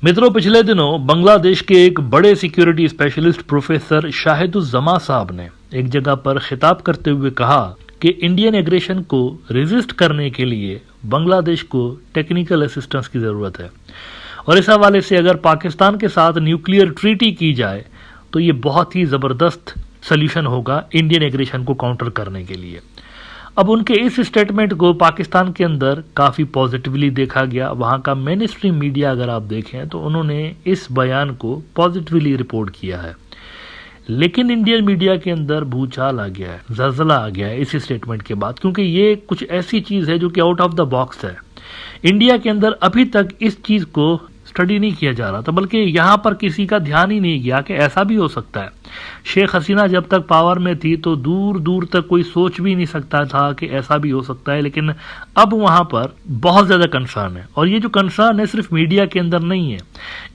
मित्रों, पिछले दिनों बांग्लादेश के एक बड़े सिक्योरिटी स्पेशलिस्ट प्रोफेसर शाहिदुज्जमा साहब ने एक जगह पर खिताब करते हुए कहा कि इंडियन एग्रेशन को रेजिस्ट करने के लिए बांग्लादेश को टेक्निकल असिस्टेंस की ज़रूरत है और इस हवाले से अगर पाकिस्तान के साथ न्यूक्लियर ट्रीटी की जाए तो ये बहुत ही ज़बरदस्त सल्यूशन होगा इंडियन एग्रेशन को काउंटर करने के लिए। अब उनके इस स्टेटमेंट को पाकिस्तान के अंदर काफ़ी पॉजिटिवली देखा गया। वहाँ का मेन स्ट्रीम मीडिया अगर आप देखें तो उन्होंने इस बयान को पॉजिटिवली रिपोर्ट किया है, लेकिन इंडियन मीडिया के अंदर भूचाल आ गया है, जलजला आ गया है इस स्टेटमेंट के बाद, क्योंकि ये कुछ ऐसी चीज़ है जो कि आउट ऑफ द बॉक्स है। इंडिया के अंदर अभी तक इस चीज़ को स्टडी नहीं किया जा रहा था, बल्कि यहाँ पर किसी का ध्यान ही नहीं गया कि ऐसा भी हो सकता है। शेख हसीना जब तक पावर में थी तो दूर दूर तक कोई सोच भी नहीं सकता था कि ऐसा भी हो सकता है, लेकिन अब वहां पर बहुत ज्यादा कंसर्न है और ये जो कंसर्न है सिर्फ मीडिया के अंदर नहीं है,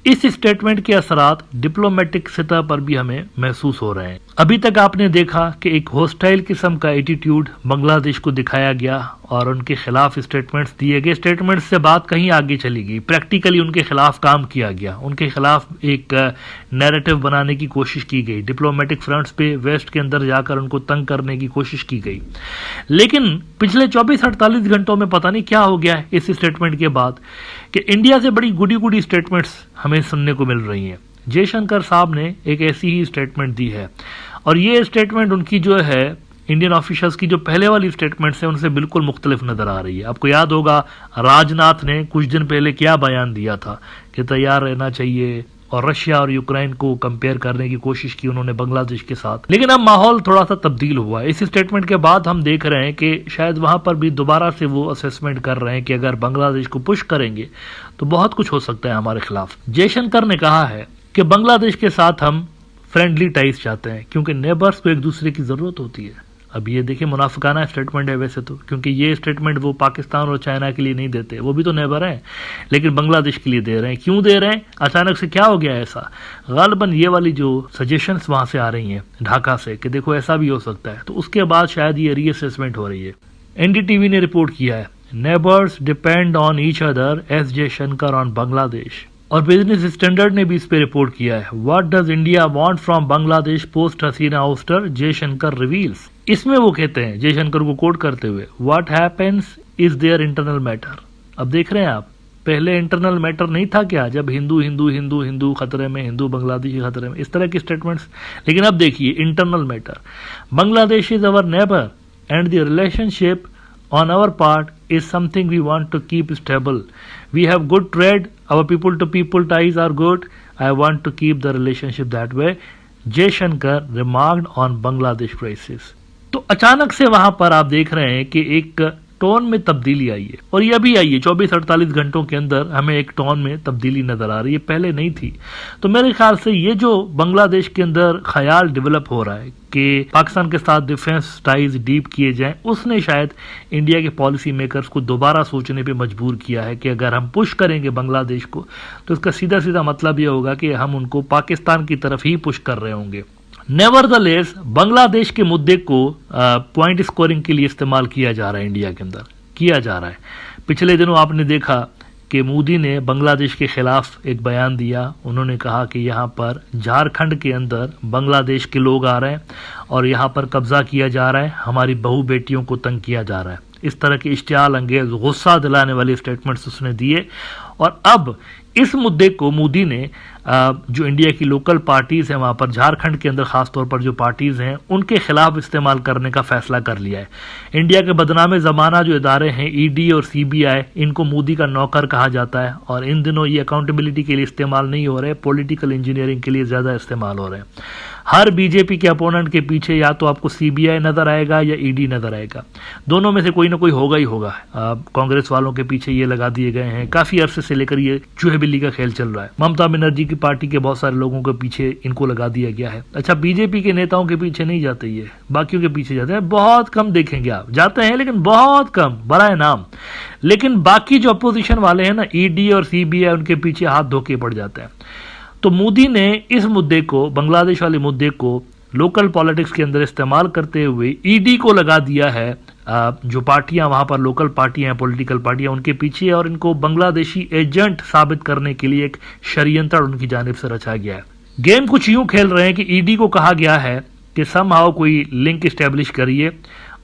इस स्टेटमेंट के असरात डिप्लोमेटिक सतह पर भी हमें महसूस हो रहे हैं। अभी तक आपने देखा कि एक होस्टाइल किस्म का एटीट्यूड बांग्लादेश को दिखाया गया और उनके खिलाफ स्टेटमेंट्स दिए गए। स्टेटमेंट्स से बात कहीं आगे चली गई, प्रैक्टिकली उनके खिलाफ काम किया गया, उनके खिलाफ एक नैरेटिव बनाने की कोशिश की गई, डिप्लोमेटिक फ्रंट्स पे वेस्ट के अंदर जाकर उनको तंग करने की कोशिश की गई। लेकिन पिछले 24-48 घंटों में पता नहीं क्या हो गया है इस स्टेटमेंट के बाद कि इंडिया से बड़ी गुडी गुडी स्टेटमेंट्स हमें सुनने को मिल रही हैं। जयशंकर साहब ने एक ऐसी ही स्टेटमेंट दी है और ये स्टेटमेंट उनकी जो है इंडियन ऑफिशियल्स की जो पहले वाली स्टेटमेंट्स है उनसे बिल्कुल मुख्तलिफ नजर आ रही है। आपको याद होगा राजनाथ ने कुछ दिन पहले क्या बयान दिया था कि तैयार रहना चाहिए और रशिया और यूक्रेन को कंपेयर करने की कोशिश की उन्होंने बांग्लादेश के साथ। लेकिन अब माहौल थोड़ा सा तब्दील हुआ। इस स्टेटमेंट के बाद हम देख रहे हैं कि शायद वहां पर भी दोबारा से वो असेसमेंट कर रहे हैं कि अगर बांग्लादेश को पुश करेंगे तो बहुत कुछ हो सकता है हमारे खिलाफ। जयशंकर ने कहा है कि बांग्लादेश के साथ हम फ्रेंडली टाइज चाहते हैं क्योंकि नेबर्स को एक दूसरे की जरूरत होती है। अब ये देखिए मुनाफिकाना स्टेटमेंट है वैसे तो, क्योंकि ये स्टेटमेंट वो पाकिस्तान और चाइना के लिए नहीं देते, वो भी तो नेबर हैं, लेकिन बांग्लादेश के लिए दे रहे हैं। क्यों दे रहे हैं? अचानक से क्या हो गया ऐसा? गालिबन ये वाली जो सजेशंस वहां से आ रही हैं ढाका से कि देखो ऐसा भी हो सकता है, तो उसके बाद शायद ये रीअसेसमेंट हो रही है। एनडीटीवी ने रिपोर्ट किया है, neighbours depend on each other S Jaishankar on Bangladesh, और बिजनेस स्टैंडर्ड ने भी इस पे रिपोर्ट किया है। What does India want from Bangladesh post Hasina oyster, Jaishankar reveals. इसमें वो कहते हैं जयशंकर को कोट करते हुए, what happens is their internal matter. अब देख रहे हैं आप, पहले इंटरनल मैटर नहीं था क्या, जब हिंदू हिंदू हिंदू हिंदू खतरे में, हिंदू बांग्लादेशी खतरे में, इस तरह की स्टेटमेंट्स। लेकिन अब देखिए internal matter, Bangladesh is our neighbour and the relationship on our part is something we want to keep stable. We have good trade, our people to people ties are good. I want to keep the relationship that way. Jaishankar remarked on Bangladesh crisis. तो अचानक से वहां पर आप देख रहे हैं कि एक टोन में तब्दीली आई है और ये अभी आई है 24-48 घंटों के अंदर हमें एक टोन में तब्दीली नजर आ रही है, पहले नहीं थी। तो मेरे ख्याल से ये जो बांग्लादेश के अंदर ख्याल डेवलप हो रहा है कि पाकिस्तान के साथ डिफेंस टाइज डीप किए जाएं, उसने शायद इंडिया के पॉलिसी मेकर्स को दोबारा सोचने पे मजबूर किया है कि अगर हम पुश करेंगे बांग्लादेश को तो इसका सीधा सीधा मतलब ये होगा कि हम उनको पाकिस्तान की तरफ ही पुश कर रहे होंगे। नेवरदलेस बांग्लादेश के मुद्दे को पॉइंट स्कोरिंग के लिए इस्तेमाल किया जा रहा है, इंडिया के अंदर किया जा रहा है। पिछले दिनों आपने देखा कि मोदी ने बांग्लादेश के खिलाफ एक बयान दिया। उन्होंने कहा कि यहाँ पर झारखंड के अंदर बांग्लादेश के लोग आ रहे हैं और यहाँ पर कब्जा किया जा रहा है, हमारी बहू बेटियों को तंग किया जा रहा है। इस तरह के इश्तियाल अंगेज गुस्सा दिलाने वाले स्टेटमेंट्स उसने दिए और अब इस मुद्दे को मोदी ने जो इंडिया की लोकल पार्टीज हैं वहां पर झारखंड के अंदर खासतौर पर जो पार्टीज हैं उनके खिलाफ इस्तेमाल करने का फैसला कर लिया है। इंडिया के बदनामे जमाना जो इदारे हैं ईडी और सीबीआई, इनको मोदी का नौकर कहा जाता है और इन दिनों ये अकाउंटेबिलिटी के लिए इस्तेमाल नहीं हो रहे, पॉलिटिकल इंजीनियरिंग के लिए ज्यादा इस्तेमाल हो रहे हैं। हर बीजेपी के अपोनेंट के पीछे या तो आपको सीबीआई नजर आएगा या ईडी नजर आएगा, दोनों में से कोई ना कोई होगा ही होगा। कांग्रेस वालों के पीछे ये लगा दिए गए हैं, काफी अरसे से लेकर ये चूहे बिल्ली का खेल चल रहा है। ममता बनर्जी की पार्टी के बहुत सारे लोगों के पीछे इनको लगा दिया गया है। अच्छा, बीजेपी के नेताओं के पीछे नहीं जाते, ये बाकियों के पीछे जाते हैं, बहुत कम देखेंगे आप, जाते हैं लेकिन बहुत कम, बड़ा है नाम। लेकिन बाकी जो अपोजिशन वाले हैं ना, ईडी और सीबीआई, उनके पीछे हाथ धोके पड़ जाते हैं। तो मोदी ने इस मुद्दे को, बांग्लादेश वाले मुद्दे को लोकल पॉलिटिक्स के अंदर इस्तेमाल करते हुए ईडी को लगा दिया है जो पार्टियां वहां पर लोकल पार्टियां हैं, पॉलिटिकल पार्टियां उनके पीछे, और इनको बांग्लादेशी एजेंट साबित करने के लिए एक षड्यंत्र उनकी जानिब से रचा गया है। गेम कुछ यूं खेल रहे हैं कि ईडी को कहा गया है कि समहाउ कोई लिंक स्टैब्लिश करिए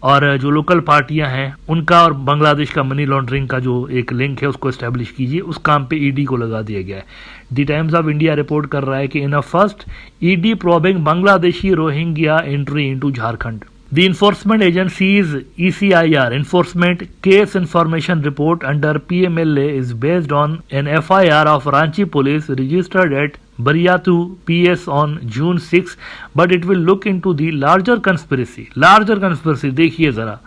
और जो लोकल पार्टियां हैं उनका और बांग्लादेश का मनी लॉन्ड्रिंग का जो एक लिंक है उसको एस्टेब्लिश कीजिए। उस काम पे ईडी को लगा दिया गया है। The Times of India report कर रहा है कि in a first ED probing Bangladeshi Rohingya entry into Jharkhand, the enforcement agency's ECIR enforcement case information report under PMLA is based on an FIR of Ranchi police registered at Bariyatu PS on June 6, but it will look into the larger conspiracy. Larger conspiracy देखिए जरा,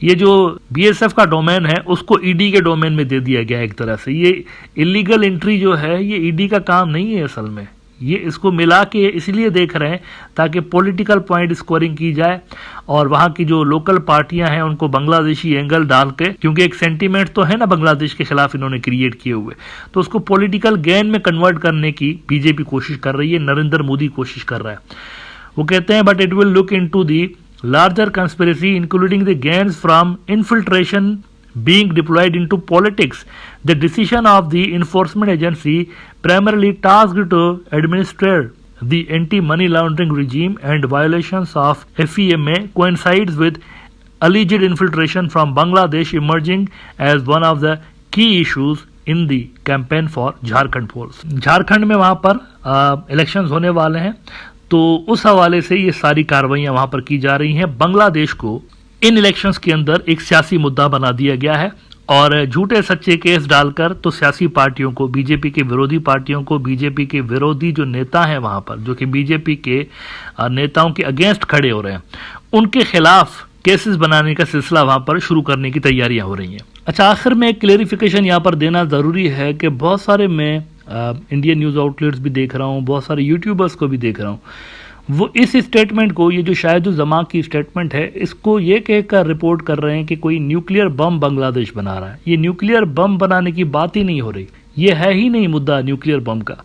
ये जो BSF का domain है उसको ED के domain में दे दिया गया एक तरह से। ये इलीगल एंट्री जो है ये ईडी का काम नहीं है असल में, ये इसको मिला के इसलिए देख रहे हैं ताकि पॉलिटिकल पॉइंट स्कोरिंग की जाए और वहां की जो लोकल पार्टियां हैं उनको बांग्लादेशी एंगल डाल के, क्योंकि एक सेंटीमेंट तो है ना बांग्लादेश के खिलाफ इन्होंने क्रिएट किए हुए, तो उसको पॉलिटिकल गेन में कन्वर्ट करने की बीजेपी कोशिश कर रही है, नरेंद्र मोदी कोशिश कर रहा है। वो कहते हैं but it will look into the larger conspiracy including the gains from infiltration being deployed into politics. The decision of the enforcement agency primarily tasked to administer the anti-money laundering regime and violations of FEMA coincides with alleged infiltration from Bangladesh emerging as one of the key issues in the campaign for Jharkhand polls. Jharkhand में वहां पर elections होने वाले हैं, तो उस हवाले से ये सारी कार्रवाइयां वहां पर की जा रही हैं। बांग्लादेश को इन इलेक्शंस के अंदर एक सियासी मुद्दा बना दिया गया है और झूठे सच्चे केस डालकर तो सियासी पार्टियों को, बीजेपी के विरोधी पार्टियों को, बीजेपी के विरोधी जो नेता हैं वहां पर जो कि बीजेपी के नेताओं के अगेंस्ट खड़े हो रहे हैं, उनके खिलाफ केसेस बनाने का सिलसिला वहां पर शुरू करने की तैयारियां हो रही हैं। अच्छा, आखिर में एक क्लेरिफिकेशन यहाँ पर देना ज़रूरी है कि बहुत सारे मैं इंडियन न्यूज़ आउटलेट्स भी देख रहा हूँ, बहुत सारे यूट्यूबर्स को भी देख रहा हूँ, वो इस स्टेटमेंट को, ये जो शाहिदुज़्ज़मा की स्टेटमेंट है, इसको ये कहकर रिपोर्ट कर रहे हैं कि कोई न्यूक्लियर बम बांग्लादेश बना रहा है। ये न्यूक्लियर बम बनाने की बात ही नहीं हो रही, ये है ही नहीं मुद्दा न्यूक्लियर बम का,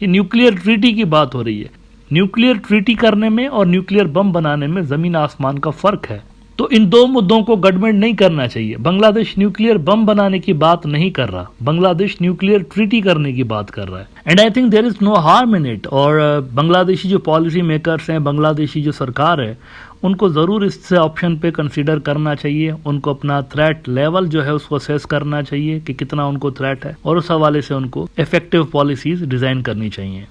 ये न्यूक्लियर ट्रीटी की बात हो रही है। न्यूक्लियर ट्रीटी करने में और न्यूक्लियर बम बनाने में ज़मीन आसमान का फ़र्क है, तो इन दो मुद्दों को गड़बड़ नहीं करना चाहिए। बांग्लादेश न्यूक्लियर बम बनाने की बात नहीं कर रहा, बांग्लादेश न्यूक्लियर ट्रीटी करने की बात कर रहा है। And I think there is no harm in it. और बांग्लादेशी जो पॉलिसी मेकर्स हैं, बांग्लादेशी जो सरकार है, उनको ज़रूर इस ऑप्शन पे कंसीडर करना चाहिए। उनको अपना थ्रेट लेवल जो है उसको असेस करना चाहिए कि कितना उनको थ्रेट है, और उस हवाले से उनको इफेक्टिव पॉलिसीज डिज़ाइन करनी चाहिए।